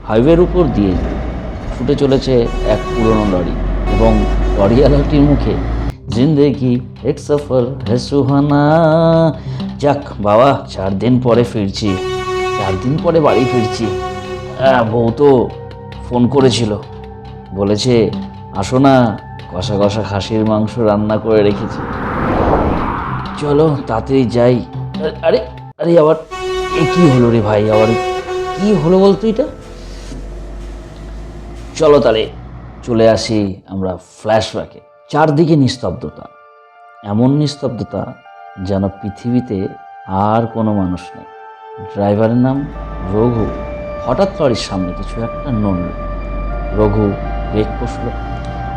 হাইওয়ের উপর দিয়ে ছুটে চলেছে এক পুরনো লরি এবং লরিওয়ালাটির মুখে জিন্দেগি এক সফর হে সুহানা। যাক বাবা, 4 দিন পরে ফিরছি, 4 দিন পরে বাড়ি ফিরছি। বউ তো ফোন করেছিল, বলেছে আসো না, কষা কষা খাসির মাংস রান্না করে রেখেছি। চলো তাড়াতাড়ি যাই। আরে আরে আবার এ কি হলো রে ভাই, আবার কি হলো বলতো এটা? চলো তাহলে চলে আসি আমরা ফ্ল্যাশব্যাকে। চারদিকে নিস্তব্ধতা, এমন নিস্তব্ধতা যেন পৃথিবীতে আর কোনো মানুষ নেই। ড্রাইভারের নাম রঘু। হঠাৎ লরির সামনে কিছু একটা নড়ল। রঘু ব্রেক কষল।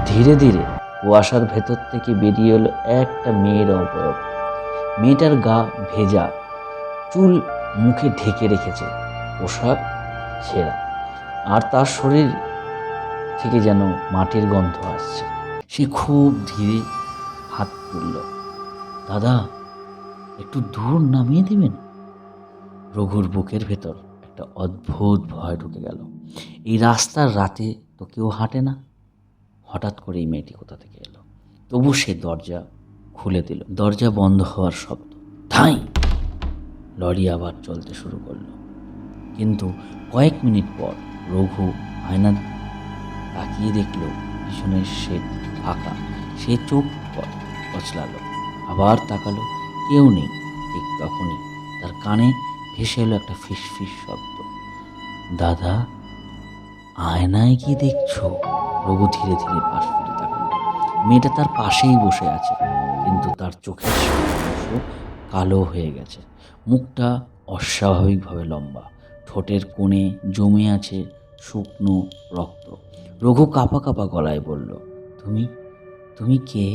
ধীরে ধীরে কুয়াশার ভেতর থেকে বেরিয়ে এলো একটা মেয়ের অবয়ব। মেয়েটার গা ভেজা, চুল মুখে ঢেকে রেখেছে, পোশাক ছেঁড়া, আর তার শরীর থেকে যেন মাটির গন্ধ আসছে। সে খুব ধীরে হাত তুলল। দাদা, একটু দূর নামিয়ে দিবেন? রঘুর বুকের ভেতর একটা অদ্ভুত ভয় ঢুকে গেল। এই রাস্তার রাতে তো কেউ হাঁটে না। হঠাৎ করে এই মেয়েটি কোথা থেকে এলো? তবু সে দরজা খুলে দিল। দরজা বন্ধ হওয়ার শব্দ, ধাই! লরি আবার চলতে শুরু করলো। কিন্তু কয়েক মিনিট পর রঘু আয়না তাকিয়ে দেখল পিছনের সেট ফাঁকা। সে চোখ কচলালো, আবার তাকালো, কেউ নেই। ঠিক তখনই তার কানে ভেসে এলো একটা ফিসফিস শব্দ। দাদা, আয়নায় কি দেখছো? রঘু ধীরে ধীরে পাশ ফিরে তাকালো। মেয়েটা তার পাশেই বসে আছে, কিন্তু তার চোখের অংশ কালো হয়ে গেছে। মুখটা অস্বাভাবিকভাবে লম্বা, ঠোঁটের কোণে জমে আছে শুকনো রক্ত। রঘু কাঁপা কাঁপা গলায় বলল, তুমি তুমি কে?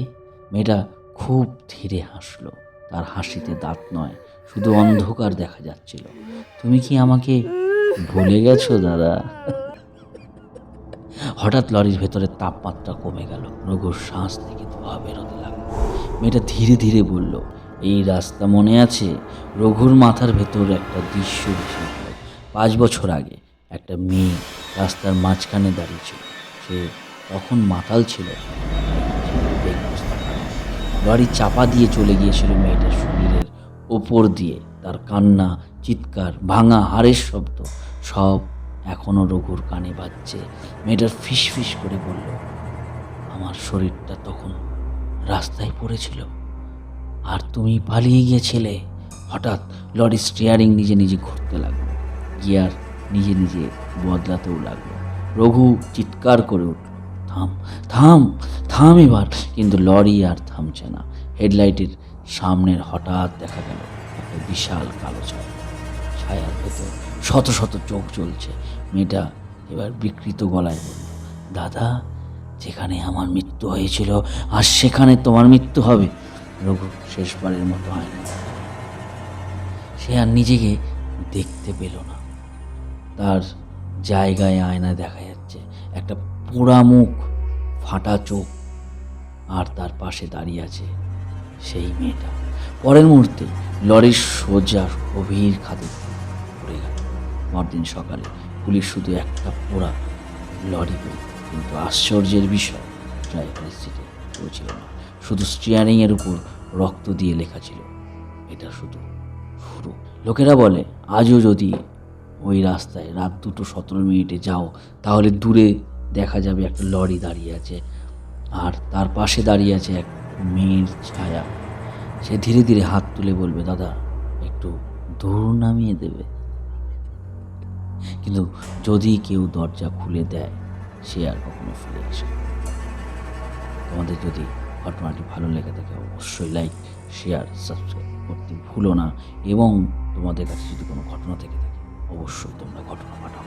মেয়েটা খুব ধীরে হাসলো। তার হাসিতে দাঁত নয়, শুধু অন্ধকার দেখা যাচ্ছিল। তুমি কি আমাকে ভুলে গেছো দাদা? হঠাৎ লরির ভেতরে তাপমাত্রা কমে গেল। রঘুর শ্বাস থেকে ধোঁয়া বেরোতে লাগলো। মেয়েটা ধীরে ধীরে বলল, এই রাস্তা মনে আছে? রঘুর মাথার ভেতর একটা দৃশ্য ভেসে উঠল। 5 বছর আগে একটা মেয়ে রাস্তার মাঝখানে দাঁড়িয়েছিল। সে তখন মাতাল ছিল। লরি চাপা দিয়ে চলে গিয়েছিল মেয়েটার শরীরের ওপর দিয়ে। তার কান্না, চিৎকার, ভাঙা হাড়ের শব্দ সব এখনো রঘুর কানে বাজছে। মেয়েটার ফিস ফিস করে বলল, আমার শরীরটা তখন রাস্তায় পড়েছিল আর তুমি পালিয়ে গিয়েছিলে। হঠাৎ লরির স্টিয়ারিং নিজে নিজে ঘুরতে লাগলো, গিয়ার নিজে নিজে বদলাতেও লাগলো। রঘু চিৎকার করে উঠল, থাম থাম থাম এবার! কিন্তু লরি আর থামছে না। হেডলাইটের সামনের হঠাৎ দেখা গেল একটা বিশাল কালো ছায়া। ছায়ার ভেতর শত শত চোখ জ্বলছে। মেয়েটা এবার বিকৃত গলায় বলল, দাদা, যেখানে আমার মৃত্যু হয়েছিল আর সেখানে তোমার মৃত্যু হবে। রঘু শেষবারের মতো আয়না, সে আর নিজেকে দেখতে পেল না। তার জায়গায় আয়নায় দেখা যাচ্ছে একটা পোড়া মুখ, ফাটা চোখ, আর তার পাশে দাঁড়িয়ে আছে সেই মেয়েটা। পরের মুহূর্তে লরির সোজা গভীর খাদে পড়ে গেল। পরদিন সকালে পুলিশ শুধু একটা পোড়া লরি পেল, কিন্তু আশ্চর্যের বিষয়, ড্রাইভারের সিটে কেউ ছিল না। শুধু স্টিয়ারিংয়ের উপর রক্ত দিয়ে লেখা ছিল, এটা শুধু শুরু। লোকেরা বলে, আজও যদি ওই রাস্তায় রাত 2:17 যাও, তাহলে দূরে দেখা যাবে একটা লরি দাঁড়িয়ে আছে, আর তার পাশে দাঁড়িয়ে আছে এক মেয়ের ছায়া। সে ধীরে ধীরে হাত তুলে বলবে, দাদা, একটু দূর নামিয়ে দেবে? কিন্তু যদি কেউ দরজা খুলে দেয়, সে আর কখনো ফিরে আসে। তোমাদের যদি ঘটনাটি ভালো লেগে থাকে, অবশ্যই লাইক, শেয়ার, সাবস্ক্রাইব করতে ভুলো না। এবং তোমাদের কাছে যদি কোনো ঘটনা থেকে থাকে, অবশ্যই তোমরা ঘটনা পাঠাও।